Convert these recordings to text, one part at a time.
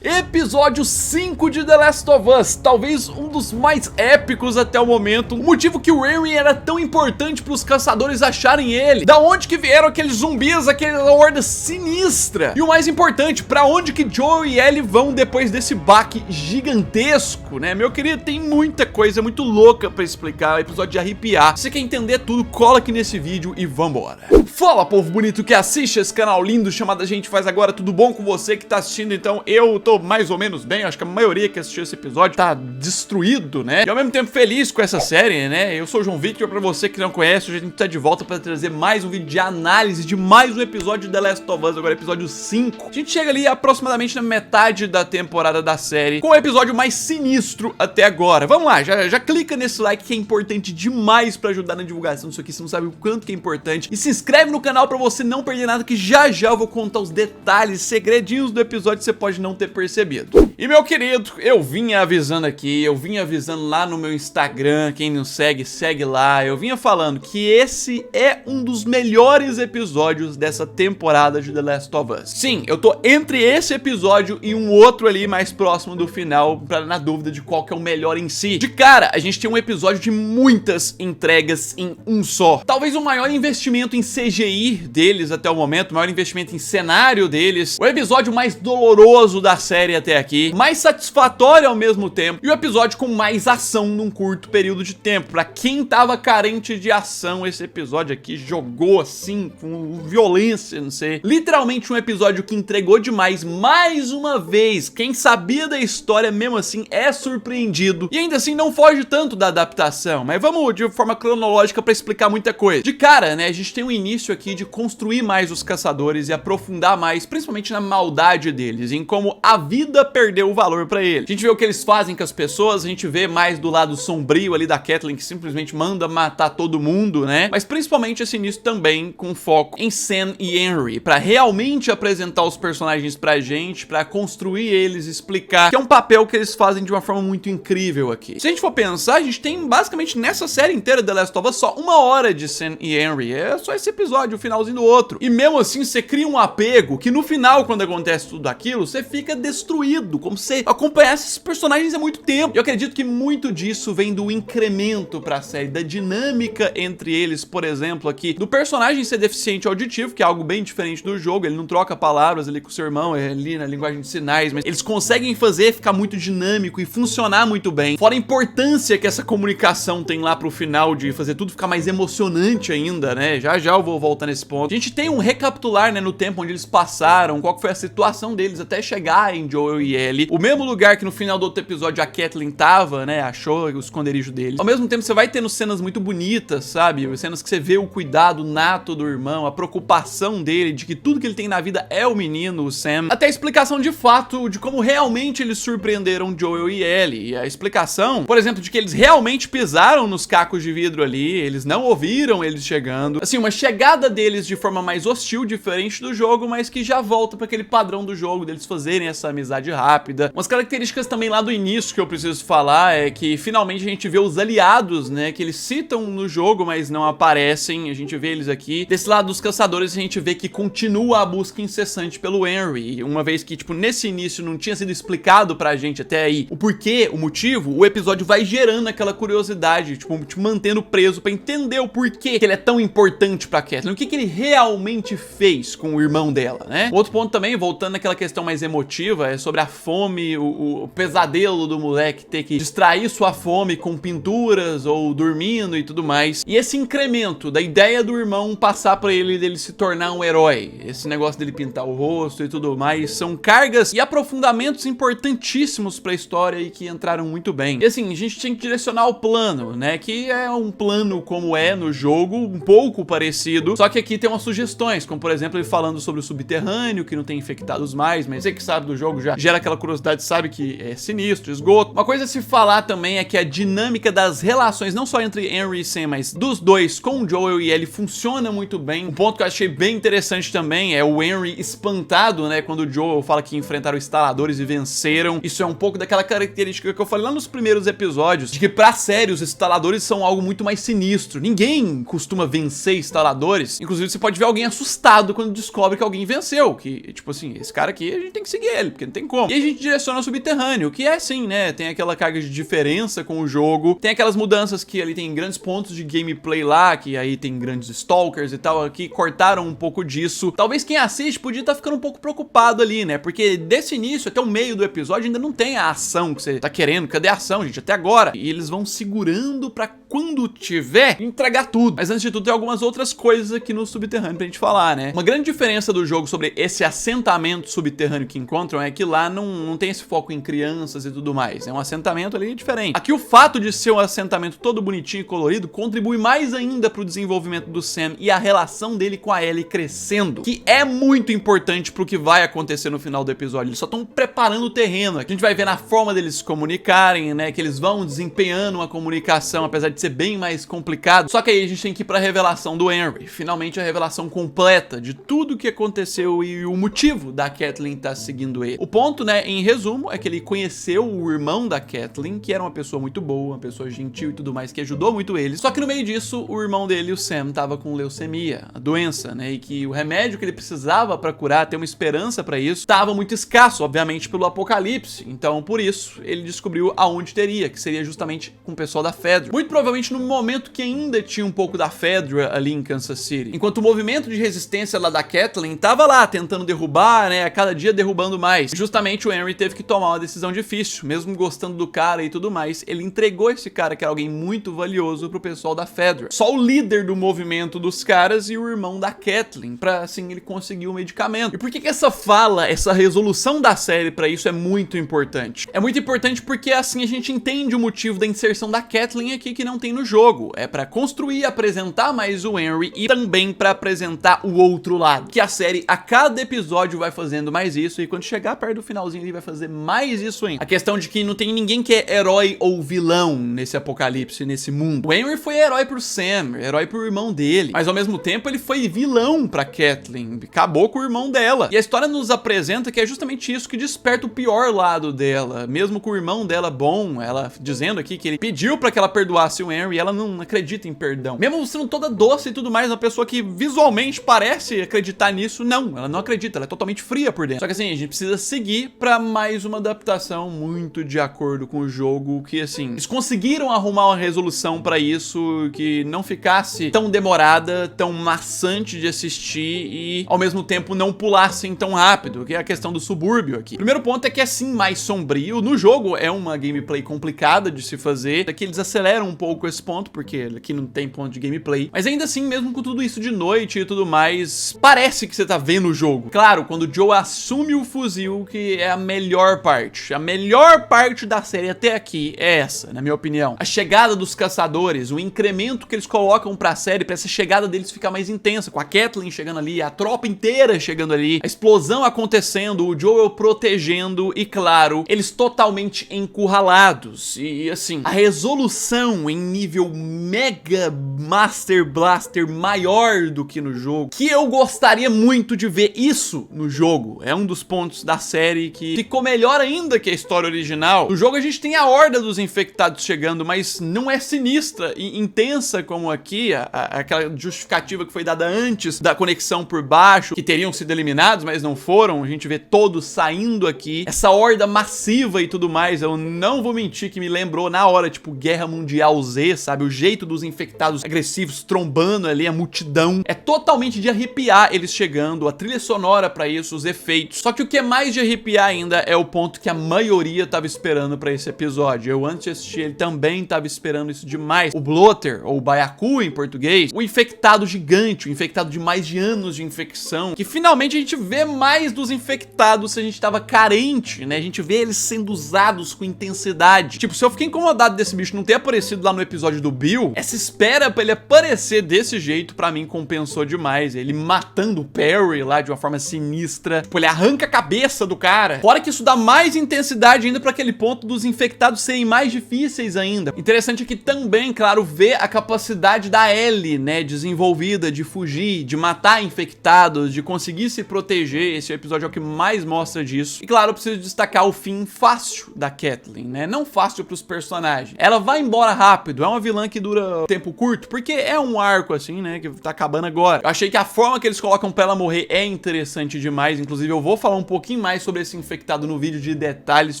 Episódio 5 de The Last of Us, talvez um dos mais épicos até o momento. O motivo que o Henry era tão importante para os caçadores acharem ele. Da onde que vieram aqueles zumbis, aquela horda sinistra. E o mais importante, para onde que Joel e Ellie vão depois desse baque gigantesco, né? Meu querido, tem muita coisa muito louca para explicar, episódio de arrepiar. Se você quer entender tudo, cola aqui nesse vídeo e vambora. Fala, povo bonito que assiste esse canal lindo chamado A Gente Faz Agora, tudo bom com você que tá assistindo? Então eu tô mais ou menos bem, acho que a maioria que assistiu esse episódio tá destruído, né? E ao mesmo tempo feliz com essa série, né? Eu sou o João Victor, pra você que não conhece, hoje a gente tá de volta pra trazer mais um vídeo de análise de mais um episódio de The Last of Us, agora episódio 5. A gente chega ali aproximadamente na metade da temporada da série, com o episódio mais sinistro até agora. Vamos lá, já clica nesse like que é importante demais pra ajudar na divulgação disso aqui, você não sabe o quanto que é importante. E se inscreve no canal pra você não perder nada, que já eu vou contar os detalhes, segredinhos do episódio que você pode não ter percebido. E meu querido, eu vinha avisando aqui, eu vinha avisando lá no meu Instagram, quem não segue, segue lá. Eu vinha falando que esse é um dos melhores episódios dessa temporada de The Last of Us. Sim, eu tô entre esse episódio e um outro ali mais próximo do final, na dúvida de qual que é o melhor em si. De cara, a gente tem um episódio de muitas entregas em um só. Talvez o maior investimento em CGI deles até o momento, o maior investimento em cenário deles, o episódio mais doloroso da série até aqui, mais satisfatório ao mesmo tempo, e o episódio com mais ação num curto período de tempo. Pra quem tava carente de ação, esse episódio aqui jogou assim, com violência, não sei. Literalmente um episódio que entregou demais, mais uma vez. Quem sabia da história mesmo assim é surpreendido, e ainda assim não foge tanto da adaptação. Mas vamos de forma cronológica pra explicar muita coisa. De cara, né, a gente tem um início aqui de construir mais os caçadores e aprofundar mais, principalmente na maldade deles, em como a vida perdeu o valor pra eles. A gente vê o que eles fazem com as pessoas, a gente vê mais do lado sombrio ali da Catelyn, que simplesmente manda matar todo mundo, né? Mas principalmente esse início também com foco em Sam e Henry, pra realmente apresentar os personagens pra gente, pra construir eles, explicar, que é um papel que eles fazem de uma forma muito incrível aqui. Se a gente for pensar, a gente tem basicamente nessa série inteira The Last of Us só 1 hora de Sam e Henry, é só esse episódio, o finalzinho do outro. E mesmo assim, você cria um apego que no final, quando acontece tudo aquilo, você fica destruído, como se acompanhasse esses personagens há muito tempo. Eu acredito que muito disso vem do incremento pra série, da dinâmica entre eles, por exemplo, aqui, do personagem ser deficiente auditivo, que é algo bem diferente do jogo, ele não troca palavras ali com o seu irmão, é ali na linguagem de sinais, mas eles conseguem fazer ficar muito dinâmico e funcionar muito bem. Fora a importância que essa comunicação tem lá pro final, de fazer tudo ficar mais emocionante ainda, né? Já eu vou voltar nesse ponto. A gente tem um recapitular, né, no tempo onde eles passaram, qual que foi a situação deles até chegar em Joel e Ellie, o mesmo lugar que no final do outro episódio a Catelyn tava, né, achou o esconderijo deles. Ao mesmo tempo você vai tendo cenas muito bonitas, sabe, cenas que você vê o cuidado nato do irmão, a preocupação dele, de que tudo que ele tem na vida é o menino, o Sam, até a explicação de fato de como realmente eles surpreenderam Joel e Ellie, e a explicação, por exemplo, de que eles realmente pisaram nos cacos de vidro ali, eles não ouviram eles chegando, assim, uma chegada deles de forma mais hostil, diferente do jogo, mas que já volta para aquele padrão do jogo, deles fazerem essa amizade rápida. Umas características também lá do início que eu preciso falar é que finalmente a gente vê os aliados, né, que eles citam no jogo, mas não aparecem, a gente vê eles aqui. Desse lado dos caçadores a gente vê que continua a busca incessante pelo Henry, uma vez que, tipo, nesse início não tinha sido explicado pra gente até aí o porquê, o motivo, o episódio vai gerando aquela curiosidade, tipo, te mantendo preso pra entender o porquê que ele é tão importante pra Catelyn, o que ele realmente fez com o irmão dela, né? Outro ponto também, voltando naquela questão mais emotiva, é sobre a fome, o pesadelo do moleque ter que distrair sua fome com pinturas ou dormindo e tudo mais. E esse incremento da ideia do irmão passar pra ele, dele se tornar um herói, esse negócio dele pintar o rosto e tudo mais, são cargas e aprofundamentos importantíssimos pra história e que entraram muito bem. E assim, a gente tem que direcionar o plano, né, que é um plano como é no jogo, um pouco parecido, só que aqui tem umas sugestões, como por exemplo ele falando sobre o subterrâneo, que não tem infectados mais, mas você que sabe do jogo já gera aquela curiosidade, sabe que é sinistro, esgoto. Uma coisa a se falar também é que a dinâmica das relações, não só entre Henry e Sam, mas dos dois com Joel e Ellie, funciona muito bem. Um ponto que eu achei bem interessante também é o Henry espantado, né, quando o Joel fala que enfrentaram instaladores e venceram. Isso é um pouco daquela característica que eu falei lá nos primeiros episódios, de que pra série os instaladores são algo muito mais sinistro. Ninguém costuma vencer instaladores. Inclusive você pode ver alguém assustado quando descobre que alguém venceu, que tipo assim, esse cara aqui a gente tem que seguir ele. ele, porque não tem como. E a gente direciona o subterrâneo, que é assim, né? Tem aquela carga de diferença com o jogo, tem aquelas mudanças que ali tem grandes pontos de gameplay lá, que aí tem grandes stalkers e tal, aqui cortaram um pouco disso. Talvez quem assiste podia estar ficando um pouco preocupado ali, né? Porque desse início até o meio do episódio ainda não tem a ação que você tá querendo. Cadê a ação, gente? Até agora. E eles vão segurando pra quando tiver, entregar tudo. Mas antes de tudo, tem algumas outras coisas aqui no subterrâneo pra gente falar, né? Uma grande diferença do jogo sobre esse assentamento subterrâneo que encontram é que lá não tem esse foco em crianças e tudo mais. É um assentamento ali diferente. Aqui o fato de ser um assentamento todo bonitinho e colorido contribui mais ainda pro desenvolvimento do Sam e a relação dele com a Ellie crescendo, que é muito importante pro que vai acontecer no final do episódio. Eles só estão preparando o terreno. A gente vai ver na forma deles se comunicarem, né? Que eles vão desempenhando uma comunicação, apesar de ser bem mais complicado. Só que aí a gente tem que ir pra revelação do Henry. Finalmente a revelação completa de tudo que aconteceu e o motivo da Kathleen estar seguindo ele. O ponto, né, em resumo, é que ele conheceu o irmão da Kathleen, que era uma pessoa muito boa, uma pessoa gentil e tudo mais, que ajudou muito ele. Só que no meio disso, o irmão dele, o Sam, tava com leucemia, a doença, né, e que o remédio que ele precisava pra curar, ter uma esperança pra isso, tava muito escasso, obviamente, pelo apocalipse. Então, por isso, ele descobriu aonde teria, que seria justamente com o pessoal da Fedra. Muito provavelmente no momento que ainda tinha um pouco da Fedra ali em Kansas City. Enquanto o movimento de resistência lá da Kathleen tava lá, tentando derrubar, né, a cada dia derrubando mais. E justamente o Henry teve que tomar uma decisão difícil, mesmo gostando do cara e tudo mais, ele entregou esse cara, que era alguém muito valioso, pro pessoal da Fedra. Só o líder do movimento dos caras e o irmão da Kathleen, pra assim ele conseguir o medicamento. E por que essa fala, essa resolução da série pra isso é muito importante? É muito importante porque assim a gente entende o motivo da inserção da Kathleen aqui que não tem no jogo. É pra construir, apresentar mais o Henry e também pra apresentar o outro lado. Que a série, a cada episódio, vai fazendo mais isso, e quando chegar perto do finalzinho ele vai fazer mais isso ainda. A questão de que não tem ninguém que é herói ou vilão nesse apocalipse, nesse mundo. O Henry foi herói pro Sam, herói pro irmão dele, mas ao mesmo tempo ele foi vilão pra Kathleen, acabou com o irmão dela. E a história nos apresenta que é justamente isso que desperta o pior lado dela, mesmo com o irmão dela bom, ela dizendo aqui que ele pediu pra que ela perdoasse o Henry, ela não acredita em perdão. Mesmo sendo toda doce e tudo mais, uma pessoa que visualmente parece acreditar nisso, não, ela não acredita, ela é totalmente fria por dentro. Só que assim, a gente precisa seguir pra mais uma adaptação muito de acordo com o jogo, que assim, eles conseguiram arrumar uma resolução pra isso que não ficasse tão demorada, tão maçante de assistir e ao mesmo tempo não pulassem tão rápido, que é a questão do subúrbio aqui. O primeiro ponto é que é sim mais sombrio, no jogo é uma gameplay complicada de se fazer, aqui eles aceleram um pouco esse ponto, porque aqui não tem ponto de gameplay, mas ainda assim, mesmo com tudo isso de noite e tudo mais, parece que você tá vendo o jogo. Claro, quando o Joe assume o fuzil, que é a melhor parte da série até aqui é essa, na minha opinião. A chegada dos caçadores, o incremento que eles colocam pra série, pra essa chegada deles ficar mais intensa, com a Kathleen chegando ali, a tropa inteira chegando ali, a explosão acontecendo, o Joel protegendo e, claro, eles totalmente encurralados. E assim, a resolução em nível mega Master Blaster maior do que no jogo, que eu gostaria muito de ver isso no jogo. É um dos pontos da série que ficou melhor ainda que a história original. No jogo a gente tem a horda dos infectados chegando, mas não é sinistra e intensa como aqui, aquela justificativa que foi dada antes da conexão por baixo, que teriam sido eliminados, mas não foram. A gente vê todos saindo aqui, essa horda massiva e tudo mais. Eu não vou mentir que me lembrou na hora, tipo, Guerra Mundial Z, sabe? O jeito dos infectados agressivos trombando ali, a multidão. É totalmente de arrepiar eles chegando, a trilha sonora pra isso, os efeitos. Só que o que é mais de arrepiar ainda é o ponto que a maioria tava esperando pra esse episódio. Eu antes de assistir ele também tava esperando isso demais. O Bloater, ou Baiacu em português, o infectado gigante, o infectado de mais de anos de infecção, que finalmente a gente vê mais dos infectados se a gente tava carente, né? A gente vê eles sendo usados com intensidade. Tipo, se eu fiquei incomodado desse bicho não ter aparecido lá no episódio do Bill, essa espera pra ele aparecer desse jeito, pra mim, compensou demais. Ele matando o Perry lá de uma forma sinistra. Tipo, ele arranca a cabeça do cara. Fora que isso dá mais intensidade ainda pra aquele ponto dos infectados serem mais difíceis ainda. Interessante aqui também, claro, ver a capacidade da Ellie, né, desenvolvida de fugir, de matar infectados, de conseguir se proteger. Esse episódio é o que mais mostra disso. E claro, eu preciso destacar o fim fácil da Kathleen, né? Não fácil pros personagens. Ela vai embora rápido, é uma vilã que dura tempo curto, porque é um arco assim, né, que tá acabando agora. Eu achei que a forma que eles colocam pra ela morrer é interessante demais, inclusive eu vou falar um pouquinho mais sobre esse infectado no vídeo de detalhes,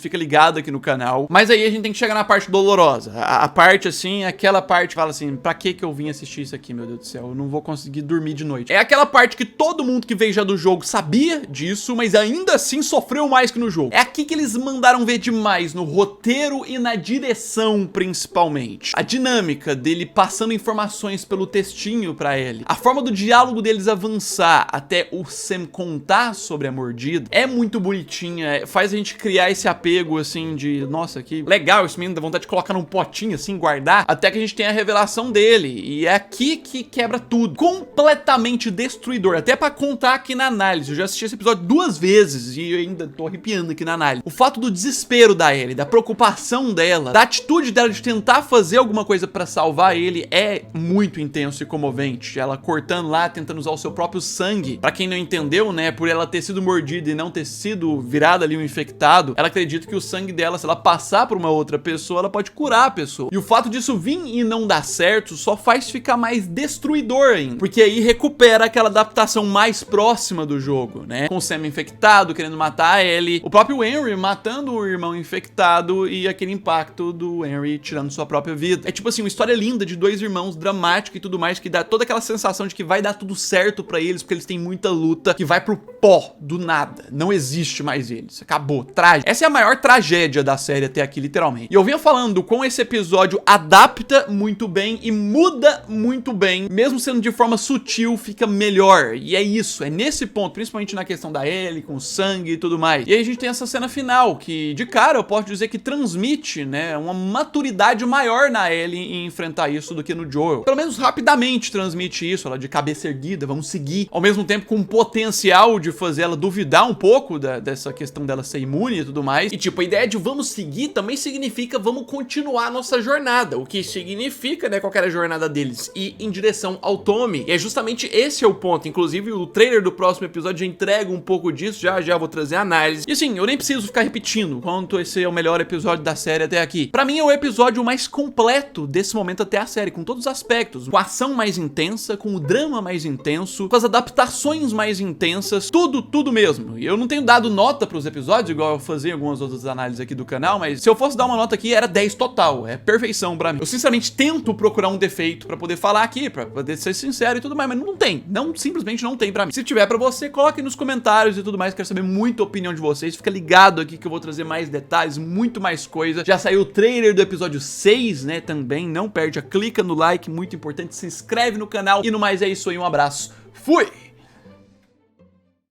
fica ligado aqui no canal. Mas aí a gente tem que chegar na parte dolorosa. A parte assim, aquela parte que fala assim, pra que eu vim assistir isso aqui, meu Deus do céu? Eu não vou conseguir dormir de noite. É aquela parte que todo mundo que veio já do jogo sabia disso, mas ainda assim sofreu mais que no jogo. É aqui que eles mandaram ver demais, no roteiro e na direção, principalmente. A dinâmica dele passando informações pelo textinho pra ele. A forma do diálogo deles avançar até o Sam contar sobre a mordida é muito bonitinha, faz a gente criar esse apego, assim, de, nossa, que legal esse menino, dá vontade de colocar num potinho, assim, guardar, até que a gente tem a revelação dele, e é aqui que quebra tudo. Completamente destruidor, até pra contar aqui na análise. Eu já assisti esse episódio 2 vezes e eu ainda tô arrepiando aqui na análise. O fato do desespero da Ellie, da preocupação dela, da atitude dela de tentar fazer alguma coisa pra salvar ele é muito intenso e comovente. Ela cortando lá, tentando usar o seu próprio sangue. Pra quem não entendeu, né, por ela ter sido mordida e não ter sido virada ali um infectado, ela acredita que o sangue dela, se ela passar por uma outra pessoa, ela pode curar a pessoa. E o fato disso vir e não dar certo só faz ficar mais destruidor ainda, porque aí recupera aquela adaptação mais próxima do jogo, né, com o Sam infectado, querendo matar a Ellie, o próprio Henry matando o irmão infectado e aquele impacto do Henry tirando sua própria vida. É tipo assim, uma história linda de dois irmãos, dramática e tudo mais, que dá toda aquela sensação de que vai dar tudo certo pra eles, porque eles têm muita luta, que vai pro pó, do nada. Não existe mais eles. Acabou. Trágico. Essa é a maior tragédia da série até aqui, literalmente. E eu vinha falando com esse episódio adapta muito bem e muda muito bem, mesmo sendo de forma sutil, fica melhor. E é isso, é nesse ponto, principalmente na questão da Ellie, com o sangue e tudo mais. E aí a gente tem essa cena final, que de cara eu posso dizer que transmite, né, uma maturidade maior na Ellie em enfrentar isso do que no Joel. Pelo menos rapidamente transmite isso, ela de cabeça erguida, vamos seguir, ao mesmo tempo com um potencial de fazer ela duvidar um pouco dessa questão dela ser imune e tudo mais. E tipo, a ideia de vamos seguir também significa vamos continuar a nossa jornada, o que significa, né, qual que era a jornada deles, ir em direção ao Tommy. E é justamente esse é o ponto, inclusive o trailer do próximo episódio já entrega um pouco disso, já vou trazer a análise. E assim, eu nem preciso ficar repetindo quanto esse é o melhor episódio da série até aqui. Pra mim é o episódio mais completo desse momento até a série, com todos os aspectos, com a ação mais intensa, com o drama mais intenso, com as adaptações mais intensas, tudo mesmo. E eu não tenho dado nota pros episódios, igual eu fazia em algumas outras análises aqui do canal, mas se eu fosse dar uma nota aqui, era 10 total, é perfeição pra mim. Eu sinceramente tento procurar um defeito pra poder falar aqui, pra poder ser sincero e tudo mais, mas não tem, simplesmente não tem pra mim. Se tiver pra você, coloque nos comentários e tudo mais, quero saber muito a opinião de vocês, fica ligado aqui que eu vou trazer mais detalhes, muito mais coisa. Já saiu o trailer do episódio 6, né, também, não perde, clica no like, muito importante, se inscreve no canal e no mais é isso aí, um abraço, fui!